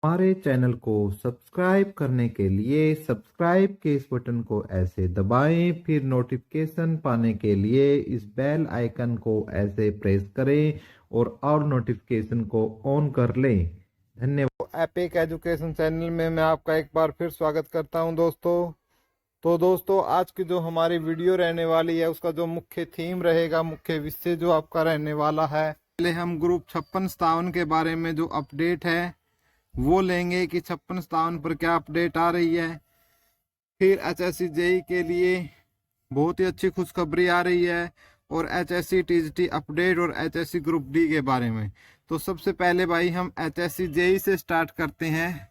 हमारे चैनल को सब्सक्राइब करने के लिए सब्सक्राइब के इस बटन को ऐसे दबाएं, फिर नोटिफिकेशन पाने के लिए इस बेल आइकन को ऐसे प्रेस करें और नोटिफिकेशन को ऑन कर लें। धन्यवाद। एपिक एजुकेशन चैनल में मैं आपका एक बार फिर स्वागत करता हूं दोस्तों। तो दोस्तों, आज की जो हमारी वीडियो रहने वाली है उसका जो मुख्य थीम रहेगा, मुख्य विषय जो आपका रहने वाला है, पहले हम ग्रुप 56-57 के बारे में जो अपडेट है वो लेंगे कि 56-57 पर क्या अपडेट आ रही है। फिर एचएससी जेई के लिए बहुत ही अच्छी खुशखबरी आ रही है और एचएससी टीजीटी अपडेट और एचएससी ग्रुप डी के बारे में। तो सबसे पहले भाई हम एचएससी जेई से स्टार्ट करते हैं,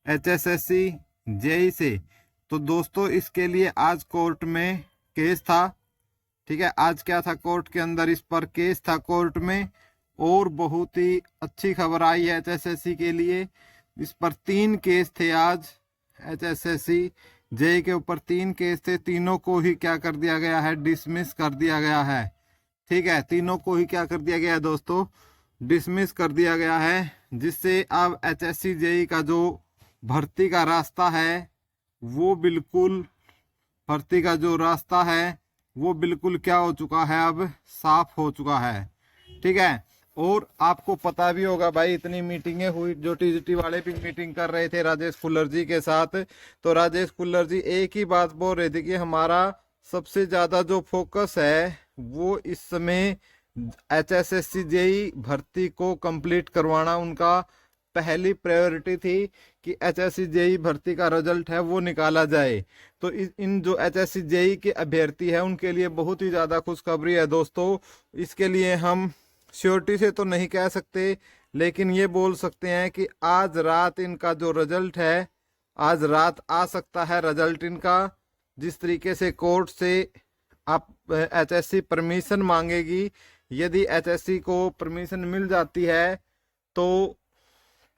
एचएसएससी जेई से। तो दोस्तों, इसके लिए आज कोर्ट में केस था। ठीक है, आज क्या था, कोर्ट के अंदर इस पर केस था कोर्ट में, और बहुत ही अच्छी खबर आई है एचएसएससी के लिए। इस पर 3 केस थे आज, एचएसएससी जेई के ऊपर 3 केस थे। तीनों को ही क्या कर दिया गया है, डिसमिस कर दिया गया है। ठीक है, तीनों को ही क्या कर दिया गया है दोस्तों, डिसमिस कर दिया गया है, जिससे अब एचएससी जेई का जो भर्ती का रास्ता है वो बिल्कुल, भर्ती का जो रास्ता है वो बिल्कुल क्या हो चुका है, अब साफ हो चुका है। ठीक है, और आपको पता भी होगा भाई, इतनी मीटिंगें हुई, जो टीजीटी वाले भी मीटिंग कर रहे थे राजेश कुल्लर जी के साथ। तो राजेश कुल्लर जी एक ही बात बोल रहे थे कि हमारा सबसे ज्यादा जो फोकस है वो इस समय एचएसएससी जेई भर्ती को कंप्लीट करवाना उनका पहली प्रायोरिटी थी, कि एचएससी जेई भर्ती का रिजल्ट है वो निकाला जाए। तो इन जो एचएससी जेई के अभ्यर्थी है उनके लिए बहुत ही ज़्यादा खुशखबरी है दोस्तों। इसके लिए हम श्योरिटी से तो नहीं कह सकते, लेकिन ये बोल सकते हैं कि आज रात इनका जो रिजल्ट है, आज रात आ सकता है रिजल्ट इनका। जिस तरीके से कोर्ट से आप एचएससी परमिशन मांगेगी, यदि एचएससी को परमिशन मिल जाती है तो,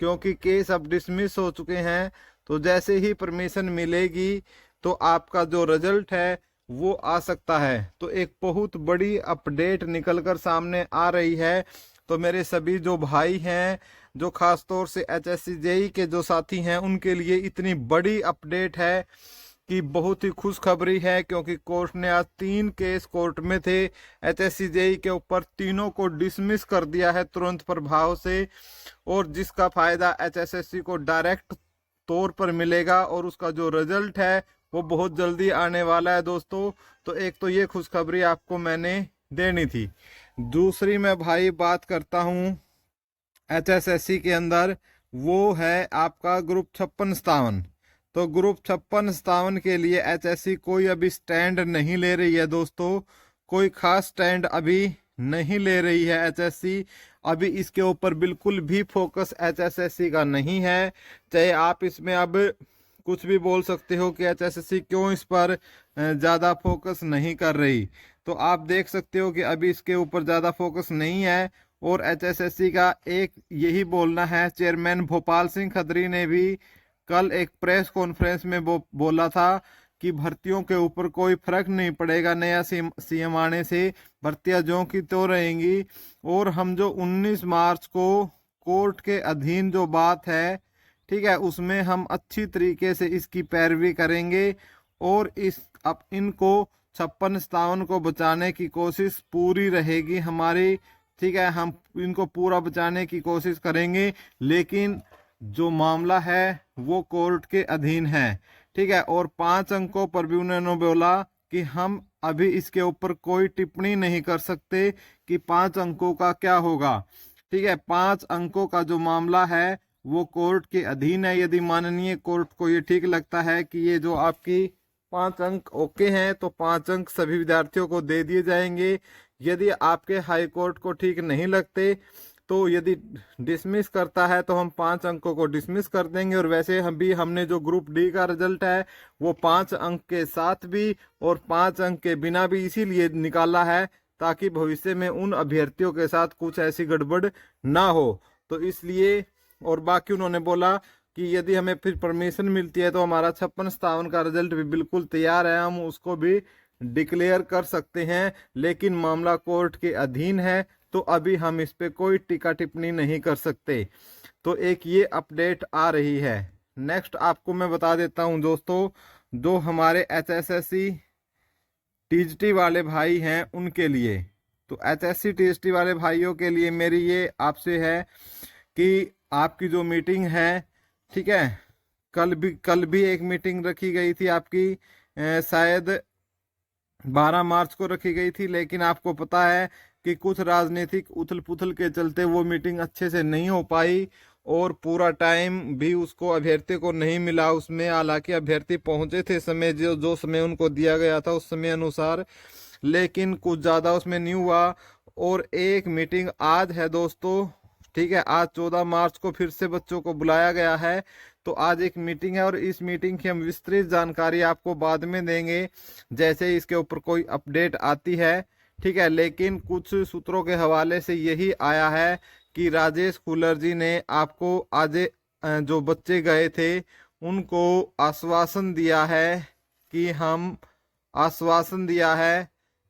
क्योंकि केस अब डिसमिस हो चुके हैं, तो जैसे ही परमिशन मिलेगी तो आपका जो रिजल्ट है वो आ सकता है। तो एक बहुत बड़ी अपडेट निकलकर सामने आ रही है। तो मेरे सभी जो भाई हैं, जो खास तौर से एचएससी जेई के जो साथी हैं, उनके लिए इतनी बड़ी अपडेट है कि बहुत ही खुशखबरी है, क्योंकि कोर्ट ने आज 3 केस कोर्ट में थे एचएससी जेई के ऊपर, तीनों को डिसमिस कर दिया है तुरंत प्रभाव से, और जिसका फायदा एचएसएससी को डायरेक्ट तौर पर मिलेगा, और उसका जो रिजल्ट है वो बहुत जल्दी आने वाला है दोस्तों। तो एक तो ये खुशखबरी आपको मैंने देनी थी। दूसरी मैं भाई बात करता हूँ एचएसएससी के अंदर, वो है आपका ग्रुप 56-57। तो ग्रुप 56-57 के लिए एचएससी कोई अभी स्टैंड नहीं ले रही है दोस्तों, कोई खास स्टैंड अभी नहीं ले रही है एचएससी। अभी इसके ऊपर बिल्कुल भी फोकस एचएसएससी का नहीं है। चाहे आप इसमें अब कुछ भी बोल सकते हो कि एचएसएससी क्यों इस पर ज़्यादा फोकस नहीं कर रही, तो आप देख सकते हो कि अभी इसके ऊपर ज़्यादा फोकस नहीं है। और एचएसएससी का एक यही बोलना है, चेयरमैन भोपाल सिंह खत्री ने भी कल एक प्रेस कॉन्फ्रेंस में बोला था कि भर्तियों के ऊपर कोई फर्क नहीं पड़ेगा, नया सीएम आने से भर्तियां ज्यों की त्यों रहेंगी। और हम जो 19 मार्च को कोर्ट के अधीन जो बात है, ठीक है, उसमें हम अच्छी तरीके से इसकी पैरवी करेंगे और अब इनको 56-57 को बचाने की कोशिश पूरी रहेगी हमारी। ठीक है, हम इनको पूरा बचाने की कोशिश करेंगे, लेकिन जो मामला है वो कोर्ट के अधीन है। ठीक है, और 5 अंकों पर भी उन्होंने बोला कि हम अभी इसके ऊपर कोई टिप्पणी नहीं कर सकते कि 5 अंकों का क्या होगा। ठीक है, 5 अंकों का जो मामला है वो कोर्ट के अधीन है। यदि माननीय कोर्ट को ये ठीक लगता है कि ये जो आपकी 5 अंक ओके हैं, तो 5 अंक सभी विद्यार्थियों को दे दिए जाएंगे। यदि आपके हाई कोर्ट को ठीक नहीं लगते, तो यदि डिसमिस करता है तो हम 5 अंकों को डिसमिस कर देंगे। और वैसे हमने जो ग्रुप डी का रिजल्ट है वो 5 अंक के साथ भी और 5 अंक के बिना भी इसीलिए निकाला है, ताकि भविष्य में उन अभ्यर्थियों के साथ कुछ ऐसी गड़बड़ ना हो। तो इसलिए, और बाकी उन्होंने बोला कि यदि हमें फिर परमिशन मिलती है तो हमारा 56-57 का रिजल्ट भी बिल्कुल तैयार है, हम उसको भी डिक्लेयर कर सकते हैं, लेकिन मामला कोर्ट के अधीन है। तो अभी हम इस पे कोई टीका टिप्पणी नहीं कर सकते। तो एक ये अपडेट आ रही है। नेक्स्ट आपको मैं बता देता हूं दोस्तों, जो हमारे HSSC टीजीटी वाले भाई हैं उनके लिए, तो HSC टीजीटी वाले भाइयों के लिए मेरी ये आपसे है कि आपकी जो मीटिंग है, ठीक है, कल भी एक मीटिंग रखी गई थी आपकी, शायद 12 मार्च को रखी गई थी, लेकिन आपको पता है कि कुछ राजनीतिक उथल पुथल के चलते वो मीटिंग अच्छे से नहीं हो पाई और पूरा टाइम भी उसको अभ्यर्थी को नहीं मिला उसमें। हालांकि अभ्यर्थी पहुंचे थे समय जो जो समय उनको दिया गया था उस समय अनुसार, लेकिन कुछ ज़्यादा उसमें नहीं हुआ। और एक मीटिंग आज है दोस्तों, ठीक है, आज 14 मार्च को फिर से बच्चों को बुलाया गया है। तो आज एक मीटिंग है और इस मीटिंग की हम विस्तृत जानकारी आपको बाद में देंगे जैसे ही इसके ऊपर कोई अपडेट आती है, ठीक है। लेकिन कुछ सूत्रों के हवाले से यही आया है कि राजेश खुल्लर जी ने आपको आज जो बच्चे गए थे उनको आश्वासन दिया है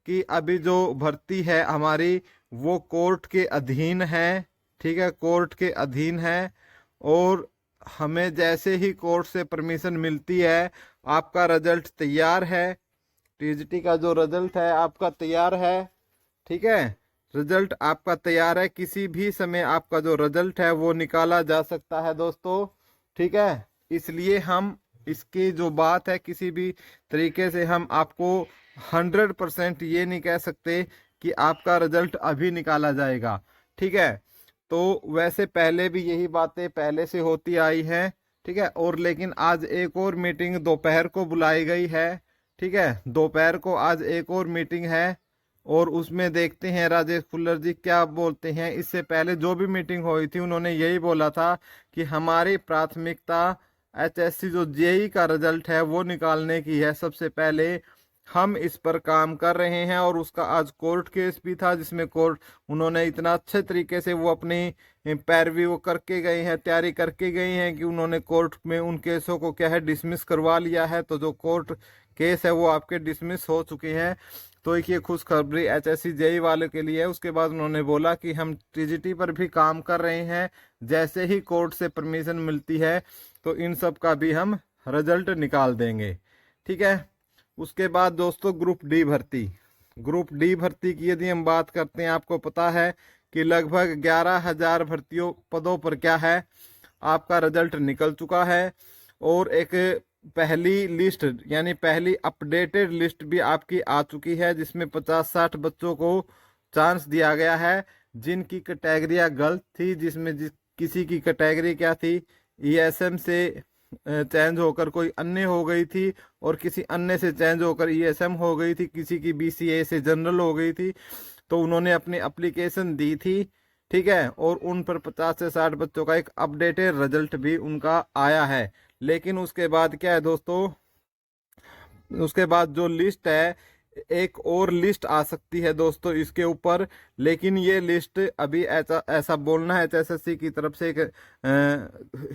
कि अभी जो भर्ती है हमारी वो कोर्ट के अधीन है, ठीक है, कोर्ट के अधीन है। और हमें जैसे ही कोर्ट से परमिशन मिलती है, आपका रिजल्ट तैयार है, टीजीटी का जो रिजल्ट है आपका तैयार है, ठीक है, रिजल्ट आपका तैयार है, किसी भी समय आपका जो रिजल्ट है वो निकाला जा सकता है दोस्तों, ठीक है। इसलिए हम इसकी जो बात है किसी भी तरीके से हम आपको 100% ये नहीं कह सकते कि आपका रिजल्ट अभी निकाला जाएगा, ठीक है। तो वैसे पहले भी यही बातें पहले से होती आई हैं, ठीक है। और लेकिन आज एक और मीटिंग दोपहर को बुलाई गई है, ठीक है, दोपहर को आज एक और मीटिंग है और उसमें देखते हैं राजेश खुल्लर जी क्या बोलते हैं। इससे पहले जो भी मीटिंग हुई थी उन्होंने यही बोला था कि हमारी प्राथमिकता HSC जो जेई का रिजल्ट है वो निकालने की है सबसे पहले, हम इस पर काम कर रहे हैं। और उसका आज कोर्ट केस भी था जिसमें कोर्ट उन्होंने इतना अच्छे तरीके से वो अपनी पैरवी वो करके गए हैं, तैयारी करके गए हैं कि उन्होंने कोर्ट में उन केसों को क्या है डिसमिस करवा लिया है। तो जो कोर्ट केस है वो आपके डिसमिस हो चुके हैं। तो एक ये खुशखबरी HSC जेई वाले के लिए है। उसके बाद उन्होंने बोला कि हम टीजीटी पर भी काम कर रहे हैं, जैसे ही कोर्ट से परमिशन मिलती है तो इन सब का भी हम रिजल्ट निकाल देंगे, ठीक है। उसके बाद दोस्तों ग्रुप डी भर्ती की यदि हम बात करते हैं, आपको पता है कि लगभग 11,000 भर्तियों पदों पर क्या है आपका रिजल्ट निकल चुका है। और एक पहली लिस्ट यानी पहली अपडेटेड लिस्ट भी आपकी आ चुकी है जिसमें 50-60 बच्चों को चांस दिया गया है जिनकी कैटेगरियाँ गलत थी, जिसमें किसी की कैटेगरी क्या थी, ESM से चेंज होकर कोई अन्य हो गई थी और किसी अन्य से चेंज होकर ESM हो गई थी, किसी की BCA से जनरल हो गई थी। तो उन्होंने अपनी एप्लीकेशन दी थी, ठीक है, और उन पर 50 से 60 बच्चों का एक अपडेटेड रिजल्ट भी उनका आया है। लेकिन उसके बाद क्या है दोस्तों, उसके बाद जो लिस्ट है एक और लिस्ट आ सकती है दोस्तों इसके ऊपर। लेकिन ये लिस्ट अभी ऐसा बोलना है HSSC की तरफ से एक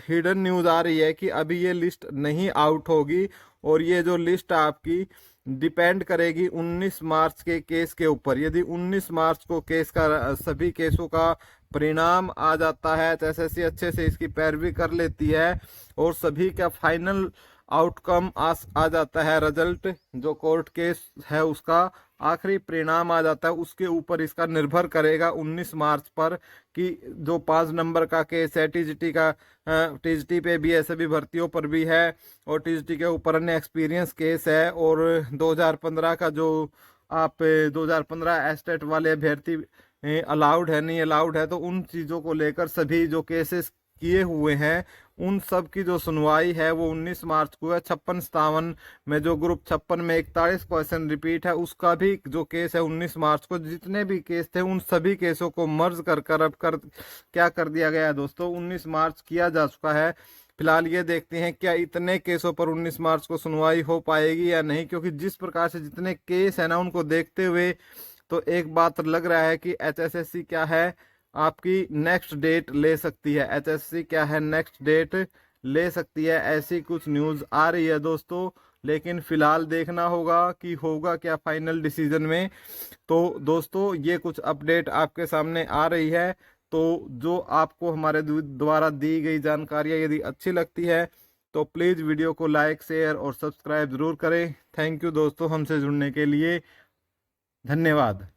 हिडन न्यूज़ आ रही है कि अभी ये लिस्ट नहीं आउट होगी और ये जो लिस्ट आपकी डिपेंड करेगी 19 मार्च के केस के ऊपर। यदि 19 मार्च को केस का सभी केसों का परिणाम आ जाता है, HSSC अच्छे से इसकी पैरवी कर लेती है और सभी का फाइनल आउटकम आ जाता है, रिजल्ट जो कोर्ट केस है उसका आखिरी परिणाम आ जाता है, उसके ऊपर इसका निर्भर करेगा 19 मार्च पर कि जो 5 नंबर का केस है टीजीटी का, टीजीटी पे भी है, सभी भर्तियों पर भी है और टीजीटी के ऊपर अन्य एक्सपीरियंस केस है। और 2015 का जो आप 2015 एस्टेट वाले अभ्यर्थी अलाउड है नहीं अलाउड है, तो उन चीज़ों को लेकर सभी जो केसेस किए हुए हैं उन सब की जो सुनवाई है वो 19 मार्च को है। 56-57 में जो ग्रुप 56 में 41 क्वेश्चन रिपीट है उसका भी जो केस है 19 मार्च को। जितने भी केस थे उन सभी केसों को मर्ज कर अब क्या कर दिया गया है दोस्तों, 19 मार्च किया जा चुका है। फिलहाल ये देखते हैं क्या इतने केसों पर 19 मार्च को सुनवाई हो पाएगी या नहीं, क्योंकि जिस प्रकार से जितने केस है ना उनको देखते हुए तो एक बात लग रहा है कि HSSC क्या है आपकी नेक्स्ट डेट ले सकती है, HSSC क्या है नेक्स्ट डेट ले सकती है, ऐसी कुछ न्यूज़ आ रही है दोस्तों। लेकिन फ़िलहाल देखना होगा कि होगा क्या फाइनल डिसीजन में। तो दोस्तों ये कुछ अपडेट आपके सामने आ रही है। तो जो आपको हमारे द्वारा दी गई जानकारियाँ यदि अच्छी लगती है तो प्लीज़ वीडियो को लाइक शेयर और सब्सक्राइब ज़रूर करें। थैंक यू दोस्तों हमसे जुड़ने के लिए, धन्यवाद।